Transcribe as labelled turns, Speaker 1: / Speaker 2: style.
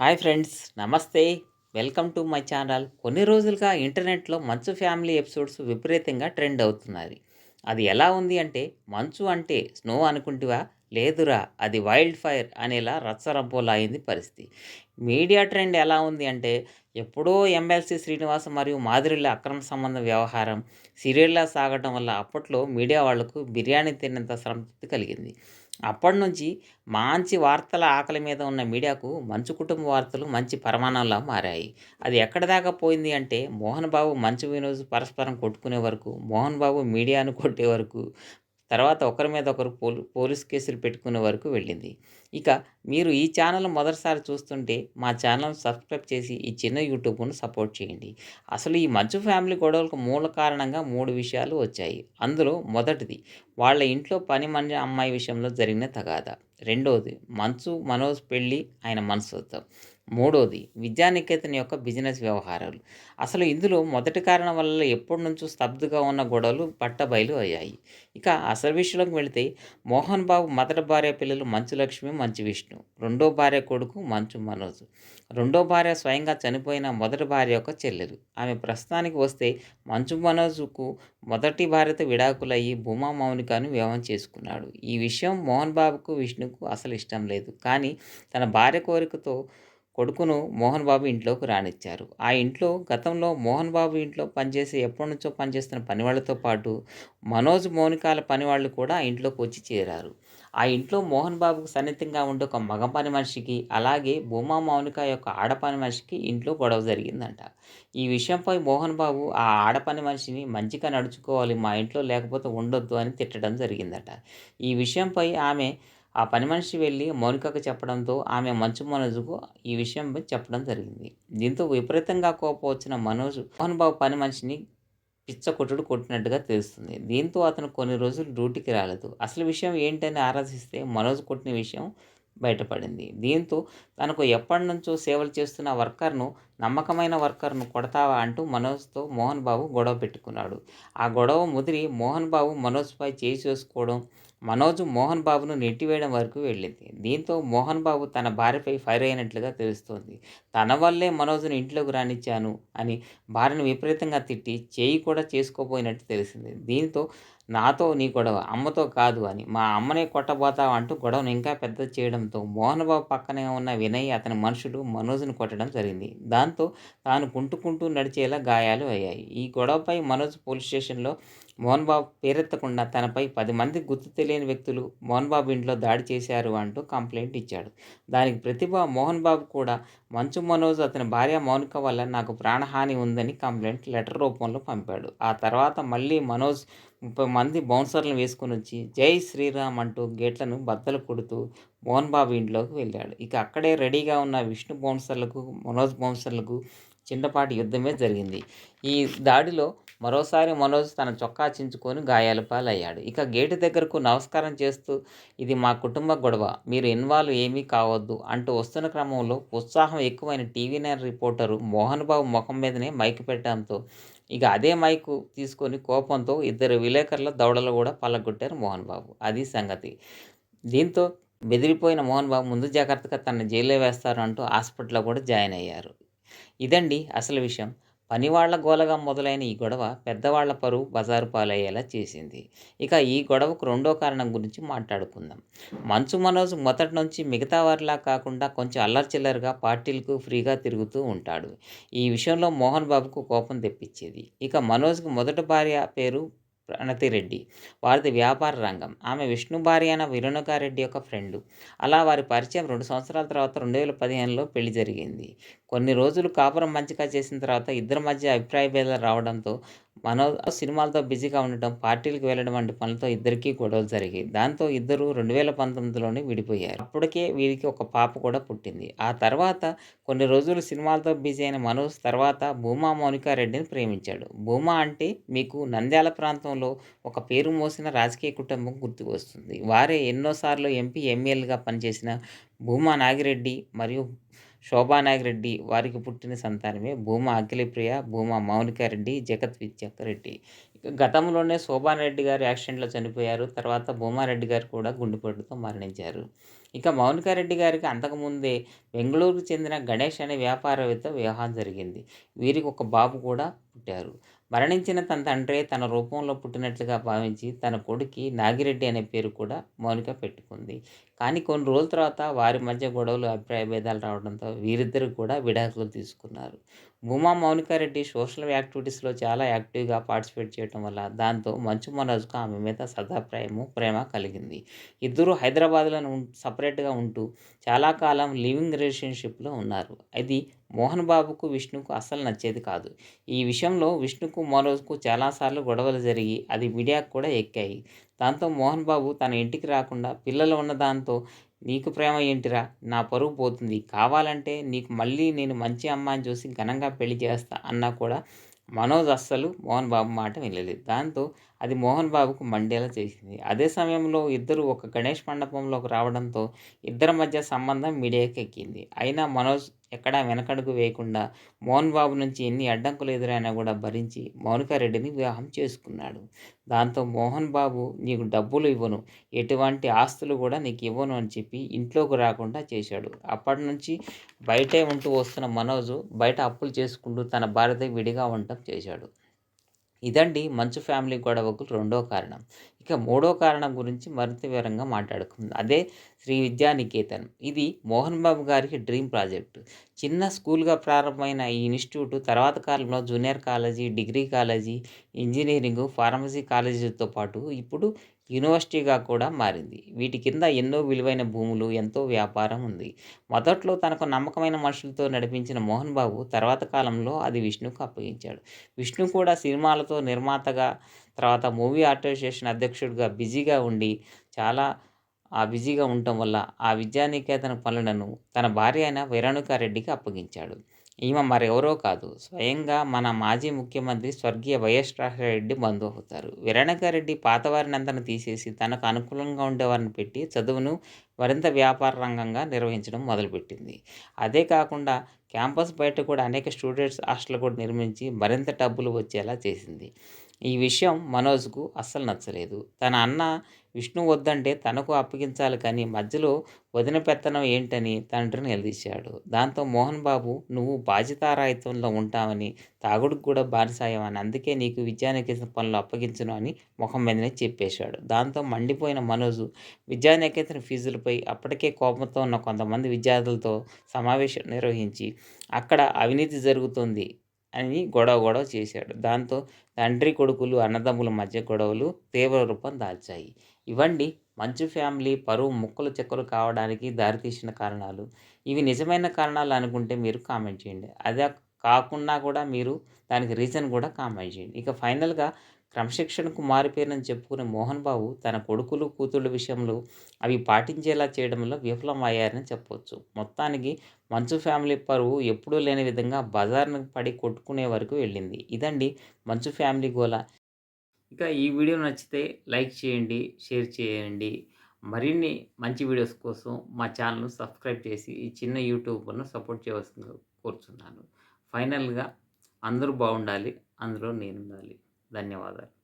Speaker 1: Hi friends, నమస్తే. Welcome to my channel. కొన్ని రోజులుగా ఇంటర్నెట్‌లో 'మంచు ఫ్యామిలీ' ఎపిసోడ్స్ విపరీతంగా ట్రెండ్ అవుతున్నది. అది ఎలా ఉంది అంటే, మంచు అంటే స్నో అనుకుంటివా? లేదురా అది వైల్డ్ ఫైర్ అనేలా రచ్చరబ్బోలా అయింది పరిస్థితి. మీడియా ట్రెండ్ ఎలా ఉంది అంటే, ఎప్పుడో ఎమ్మెల్సీ శ్రీనివాస్ మరియు మాధురిల అక్రమ సంబంధ వ్యవహారం సీరియల్‌లా సాగటం వల్ల అప్పట్లో మీడియా వాళ్లకు బిర్యానీ తిన్నంత సంతృప్తి కలిగింది. అప్పటినుంచి మంచి వార్తల ఆకలి మీద ఉన్న మీడియాకు మంచు కుటుంబ వార్తలు మంచి పరమాన్నంలా మారాయి. అది ఎక్కడిదాకా పోయింది అంటే, మోహన్ బాబు, మంచు వినోద్ పరస్పరం కొట్టుకునే వరకు, మోహన్ బాబు మీడియాను కొట్టే వరకు, తర్వాత ఒకరి మీద ఒకరు పోలీస్ కేసులు పెట్టుకునే వరకు వెళ్ళింది. ఇక మీరు ఈ ఛానల్ మొదటిసారి చూస్తుంటే మా ఛానల్ సబ్స్క్రైబ్ చేసి ఈ చిన్న యూట్యూబ్‌ను సపోర్ట్ చేయండి. అసలు ఈ మంచు ఫ్యామిలీ గొడవలకు మూల కారణంగా 3 విషయాలు వచ్చాయి. అందులో మొదటిది వాళ్ళ ఇంట్లో పని మని అమ్మాయి విషయంలో జరిగిన తగాదా. రెండోది మంచు, మనోజ్ పెళ్లి, ఆయన మనస్తత్వం. మూడోది విద్యానికేతన్ యొక్క బిజినెస్ వ్యవహారాలు. అసలు ఇందులో మొదటి కారణం వల్ల ఎప్పటినుంచో స్తబ్దుగా ఉన్న గొడవలు బట్టబయలు అయ్యాయి. ఇక అసలు విషయంలోకి వెళితే, మోహన్ బాబు మొదటి భార్య పిల్లలు మంచు లక్ష్మి, మంచు విష్ణు. రెండో భార్య కొడుకు మంచు మనోజ్. రెండో భార్య స్వయంగా చనిపోయిన మొదటి భార్య యొక్క చెల్లెలు. ఆమె ప్రస్తుతానికి వస్తే మంచు మనోజ్‌కు మొదటి భార్యతో విడాకులయ్యి భూమా మౌనికను వివాహం చేసుకున్నాడు. ఈ విషయం మోహన్ బాబుకు, విష్ణుకు అసలు ఇష్టం లేదు. కానీ తన భార్య కోరికతో కొడుకును మోహన్ బాబు ఇంట్లోకి రానిచ్చారు. ఆ ఇంట్లో గతంలో మోహన్ బాబు ఇంట్లో పనిచేసి ఎప్పటినుంచో పనిచేస్తున్న పనివాళ్ళతో పాటు మనోజ్, మౌనికాల పనివాళ్ళు కూడా ఆ ఇంట్లోకి వచ్చి చేరారు. ఆ ఇంట్లో మోహన్ బాబుకు సన్నిహితంగా ఉండే ఒక మగ పని మనిషికి, అలాగే భూమా మౌనిక యొక్క ఆడ పని మనిషికి ఇంట్లో గొడవ జరిగిందంట. ఈ విషయంపై మోహన్ బాబు ఆ ఆడ పని మనిషిని మంచిగా నడుచుకోవాలి, మా ఇంట్లో లేకపోతే ఉండొద్దు అని తిట్టడం జరిగిందట. ఈ విషయంపై ఆ పని మనిషి వెళ్ళి మౌనికకు చెప్పడంతో ఆమె మంచు మనోజ్‌కు ఈ విషయంపై చెప్పడం జరిగింది. దీంతో విపరీతంగా కోపం వచ్చిన మనోజ్ మోహన్ బాబు పని మనిషిని పిచ్చకొట్టుడు కొట్టినట్టుగా తెలుస్తుంది. దీంతో అతను కొన్ని రోజులు డ్యూటీకి రాలేదు. అసలు విషయం ఏంటని ఆరాధిస్తే మనోజ్ కొట్టిన విషయం బయటపడింది. దీంతో తనకు ఎప్పటినుంచో సేవలు చేస్తున్న నమ్మకమైన వర్కర్‌ను కొడతావా అంటూ మనోజ్‌తో మోహన్ బాబు గొడవ పెట్టుకున్నాడు. ఆ గొడవ ముదిరి మోహన్ బాబు మనోజ్‌పై చేయి చేసుకోవడం, మనోజ్ మోహన్ బాబును నెట్టివేయడం వరకు వెళ్ళింది. దీంతో మోహన్ బాబు తన భార్యపై ఫైర్ అయినట్లుగా తెలుస్తోంది. తన వల్లే మనోజ్‌ను ఇంట్లోకి రానిచ్చాను అని భార్యను విపరీతంగా తిట్టి, చేయి కూడా చేసుకోబోయినట్టు తెలిసింది. దీంతో నాతో నీ గొడవ, అమ్మతో కాదు అని, మా అమ్మనే కొట్టబోతావా అంటూ గొడవను ఇంకా పెద్దది చేయడంతో మోహన్ బాబు పక్కనే ఉన్న వినయ్, అతని మనుషులు మనోజ్‌ని కొట్టడం జరిగింది. దాంతో తాను కుంటుకుంటూ నడిచేలా గాయాలు అయ్యాయి. ఈ గొడవపై మనోజ్ పోలీస్ స్టేషన్‌లో మోహన్ బాబు పేరెత్తకుండా తనపై 10 మంది గుర్తు తెలియని వ్యక్తులు మోహన్ బాబు ఇంట్లో దాడి చేశారు అంటూ కంప్లెయింట్ ఇచ్చాడు. దానికి ప్రతిగా మోహన్ బాబు కూడా మంచు మనోజ్, అతని భార్య మౌనిక వల్ల నాకు ప్రాణహాని ఉందని కంప్లెయింట్ లెటర్ రూపంలో పంపాడు. ఆ తర్వాత మళ్ళీ మనోజ్ 30 మంది బౌన్సర్లను వేసుకొనొచ్చి జై శ్రీరామ్ అంటూ గేట్లను బద్దలు కొడుతూ మోహన్ బాబు ఇంట్లోకి వెళ్ళాడు. ఇక అక్కడే రెడీగా ఉన్న విష్ణు బౌన్సర్లకు, మనోజ్ బౌన్సర్లకు చిన్నపాటి యుద్ధమే జరిగింది. ఈ దాడిలో మరోసారి మనోజ్ తన చొక్కా చించుకొని గాయాల పాలయ్యాడు. ఇక గేటు దగ్గరకు నమస్కారం చేస్తూ ఇది మా కుటుంబ గొడవ, మీరు ఇన్వాల్వ్ ఏమీ కావద్దు అంటూ వస్తున్న క్రమంలో ఉత్సాహం ఎక్కువైన టీవీ9 రిపోర్టరు మోహన్ బాబు ముఖం మీదనే మైక్ పెట్టడంతో ఇక అదే మైకు తీసుకొని కోపంతో ఇద్దరు విలేకరుల దవడలు కూడా పగలగొట్టారు మోహన్ బాబు. అది సంగతి. దీంతో బెదిరిపోయిన మోహన్ బాబు ముందు జాగ్రత్తగా తనని జైల్లో వేస్తారు అంటూ హాస్పిటల్‌లో కూడా జాయిన్ అయ్యారు. ఇదండి అసలు విషయం. పనివాళ్ల గోలగా మొదలైన ఈ గొడవ పెద్దవాళ్ల పరువు బజారు పాలయ్యేలా చేసింది. ఇక ఈ గొడవకు రెండో కారణం గురించి మాట్లాడుకుందాం. మంచు మనోజ్ మొదటి నుంచి మిగతా వారిలా కాకుండా కొంచెం అల్లరిచిల్లరగా పార్టీలకు ఫ్రీగా తిరుగుతూ ఉంటాడు. ఈ విషయంలో మోహన్ బాబుకు కోపం తెప్పించేది. ఇక మనోజ్‌కి మొదటి భార్య పేరు ప్రణతిరెడ్డి. వారిది వ్యాపార రంగం. ఆమె విష్ణు భార్య అయిన విరేణుకారెడ్డి యొక్క ఫ్రెండు. అలా వారి పరిచయం 2 సంవత్సరాల తర్వాత 2015లో పెళ్లి జరిగింది. కొన్ని రోజులు కాపురం మంచిగా చేసిన తర్వాత ఇద్దరి మధ్య అభిప్రాయ భేదాలు రావడంతో మనోజ్ సినిమాలతో బిజీగా ఉండటం, పార్టీలకు వెళ్ళడం వంటి పనులతో ఇద్దరికీ గొడవలు జరిగాయి. దాంతో ఇద్దరు 2019లోనే విడిపోయారు. అప్పటికే వీరికి ఒక పాప కూడా పుట్టింది. ఆ తర్వాత కొన్ని రోజులు సినిమాలతో బిజీ అయిన మనోజ్ తర్వాత భూమా మౌనికా రెడ్డిని ప్రేమించాడు. భూమా అంటే మీకు నంద్యాల ప్రాంతంలో ఒక పేరు మోసిన రాజకీయ కుటుంబం గుర్తుకు వస్తుంది. వారే ఎన్నోసార్లు ఎంపీ, ఎమ్మెల్యేలుగా పనిచేసిన భూమా నాగిరెడ్డి మరియు శోభా నాగిరెడ్డి వారికి పుట్టిన సంతానమే భూమా అఖిలప్రియ, భూమా మౌనికారెడ్డి, జగత్ విద్యారెడ్డి. గతంలోనే శోభారెడ్డి గారు యాక్సిడెంట్‌లో చనిపోయారు. తర్వాత భూమారెడ్డి గారు కూడా గుండెపోటుతో మరణించారు. ఇక మౌనికారెడ్డి గారికి అంతకుముందే బెంగుళూరుకు చెందిన గణేష్ అనే వ్యాపారవేత్త వివాహం జరిగింది. వీరికి ఒక బాబు కూడా పుట్టారు. మరణించిన తన తండ్రే తన రూపంలో పుట్టినట్లుగా భావించి తన కొడుక్కి నాగిరెడ్డి అనే పేరు కూడా మౌనిక పెట్టుకుంది. కానీ కొన్ని రోజుల తర్వాత వారి మధ్య గొడవలు, అభిప్రాయ భేదాలు రావడంతో వీరిద్దరూ కూడా విడాకులు తీసుకున్నారు. భూమా మౌనికారెడ్డి సోషల్ యాక్టివిటీస్‌లో చాలా యాక్టివ్‌గా పార్టిసిపేట్ చేయటం వల్ల దాంతో మంచు మనోజ్‌కు ఆమె మీద సదా ప్రేమ కలిగింది. ఇద్దరూ హైదరాబాద్‌లోనే సెపరేట్‌గా ఉంటూ చాలా కాలం లివింగ్ రిలేషన్‌షిప్‌లో ఉన్నారు. ఇది మోహన్ బాబుకు, విష్ణుకు అస్సలు నచ్చేది కాదు. ఈ విషయంలో విష్ణుకు, మనోజ్‌కు చాలా సార్లు గొడవలు జరిగి అది మీడియాకు కూడా ఎక్కాయి. దాంతో మోహన్ బాబు తన ఇంటికి రాకుండా పిల్లలు ఉన్న దాంతో "నీకు ప్రేమ ఏంటిరా? నా పరువు పోతుంది. కావాలంటే నీకు మళ్ళీ నేను మంచి అమ్మాయిని చూసి ఘనంగా పెళ్లి చేస్తా" అన్నా కూడా మనోజ్ అస్సలు మోహన్ బాబు మాట వినలేదు. దాంతో అది మోహన్ బాబుకు మండేలా చేసింది. అదే సమయంలో ఇద్దరు ఒక గణేష్ మండపంలోకి రావడంతో ఇద్దరి మధ్య సంబంధం మీడియాకి ఎక్కింది. అయినా మనోజ్ ఎక్కడా వెనకడుగు వేయకుండా మోహన్ బాబు నుంచి ఎన్ని అడ్డంకులు ఎదురైనా కూడా భరించి మౌనికారెడ్డిని వివాహం చేసుకున్నాడు. దాంతో మోహన్ బాబు "నీకు డబ్బులు ఇవ్వను, ఎటువంటి ఆస్తులు కూడా నీకు ఇవ్వను" అని చెప్పి ఇంట్లోకి రాకుండా చేశాడు. అప్పటినుంచి బయటే ఉంటూ వస్తున్న మనోజు బయట అప్పులు చేసుకుంటూ తన భార్యతో విడిగా ఉండటం చేశాడు. ఇదండి మంచు ఫ్యామిలీ గొడవకు రెండో కారణం. ఇక మూడో కారణం గురించి మరింత వివరంగా మాట్లాడుకుందాం. అదే శ్రీ విద్యానికేతన్. ఇది మోహన్ బాబు గారికి డ్రీమ్ ప్రాజెక్ట్. చిన్న స్కూల్‌గా ప్రారంభమైన ఈ ఇన్‌స్టిట్యూట్ తర్వాత కాలంలో junior college, degree college, engineering, pharmacy కాలేజీలతో పాటు ఇప్పుడు యూనివర్సిటీగా కూడా మారింది. వీటి కింద ఎన్నో విలువైన భూములు, ఎంతో వ్యాపారం ఉంది. మొదట్లో తనకు నమ్మకమైన మనుషులతో నడిపించిన మోహన్ బాబు తర్వాత కాలంలో అది విష్ణుకు అప్పగించాడు. విష్ణు కూడా సినిమాలతో నిర్మాతగా, తర్వాత మూవీ అసోసియేషన్ అధ్యక్షుడిగా బిజీగా ఉండి బిజీగా ఉండటం వల్ల ఆ విద్యానికేతన పనులను తన భార్య అయిన వెరోనికారెడ్డికి అప్పగించాడు. ఈమె మరెవరో కాదు, స్వయంగా మన మాజీ ముఖ్యమంత్రి స్వర్గీయ వైఎస్ రాజశేఖరరెడ్డి బంధువు అవుతారు. వెరోనికారెడ్డి పాతవారినందరిని తీసేసి తనకు అనుకూలంగా ఉండేవారిని పెట్టి చదువును మరింత వ్యాపార రంగంగా నిర్వహించడం మొదలుపెట్టింది. అదే కాకుండా క్యాంపస్ బయట కూడా అనేక స్టూడెంట్స్ హాస్టల్ కూడా నిర్మించి మరింత డబ్బులు వచ్చేలా చేసింది. ఈ విషయం మనోజ్‌కు అస్సలు నచ్చలేదు. తన అన్న విష్ణు వద్దంటే తనకు అప్పగించాలి కానీ మధ్యలో వదిన పెత్తనం ఏంటని తండ్రిని నిలదీశాడు. దాంతో మోహన్ బాబు "నువ్వు బాధ్యతారాహిత్యంలో ఉంటావని, తాగుడుకు కూడా బానిసయ్యావని, అందుకే నీకు విద్యానికేతన్ పనులు అప్పగించను" అని మొహం మీదనే చెప్పేశాడు. దాంతో మండిపోయిన మనోజు విద్యానికేతన్ ఫీజులపై అప్పటికే కోపంతో ఉన్న కొంతమంది విద్యార్థులతో సమావేశం నిర్వహించి అక్కడ అవినీతి జరుగుతోంది అని గొడవ చేశాడు. దాంతో తండ్రి, కొడుకులు, అన్నదమ్ముల మధ్య గొడవలు తీవ్ర రూపం దాల్చాయి. ఇవండి మంచు ఫ్యామిలీ పరువు ముక్కలు చెక్కలు కావడానికి దారితీసిన కారణాలు. ఇవి నిజమైన కారణాలు అనుకుంటే మీరు కామెంట్ చేయండి. అదే కాకున్నా కూడా మీరు దానికి రీజన్ కూడా కామెంట్ చేయండి. ఇక ఫైనల్‌గా క్రమశిక్షణకు మారుపేరని చెప్పుకునే మోహన్ బాబు తన కొడుకులు, కూతుళ్ళ విషయంలో అవి పాటించేలా చేయడంలో విఫలమయ్యారని చెప్పొచ్చు. మొత్తానికి మంచు ఫ్యామిలీ పరువు ఎప్పుడూ లేని విధంగా బజారున పడి కొట్టుకునే వరకు వెళ్ళింది. ఇదండి మంచు ఫ్యామిలీ గోల. ఇక ఈ వీడియో నచ్చితే లైక్ చేయండి, షేర్ చేయండి. మరిన్ని మంచి వీడియోస్ కోసం మా ఛానల్‌ను సబ్స్క్రైబ్ చేసి ఈ చిన్న యూట్యూబర్‌ను సపోర్ట్ చేయవలసిందిగా కోరుచున్నాను. ఫైనల్‌గా అందరూ బాగుండాలి. అందులో నేనుండాలి. ధన్యవాదాలు.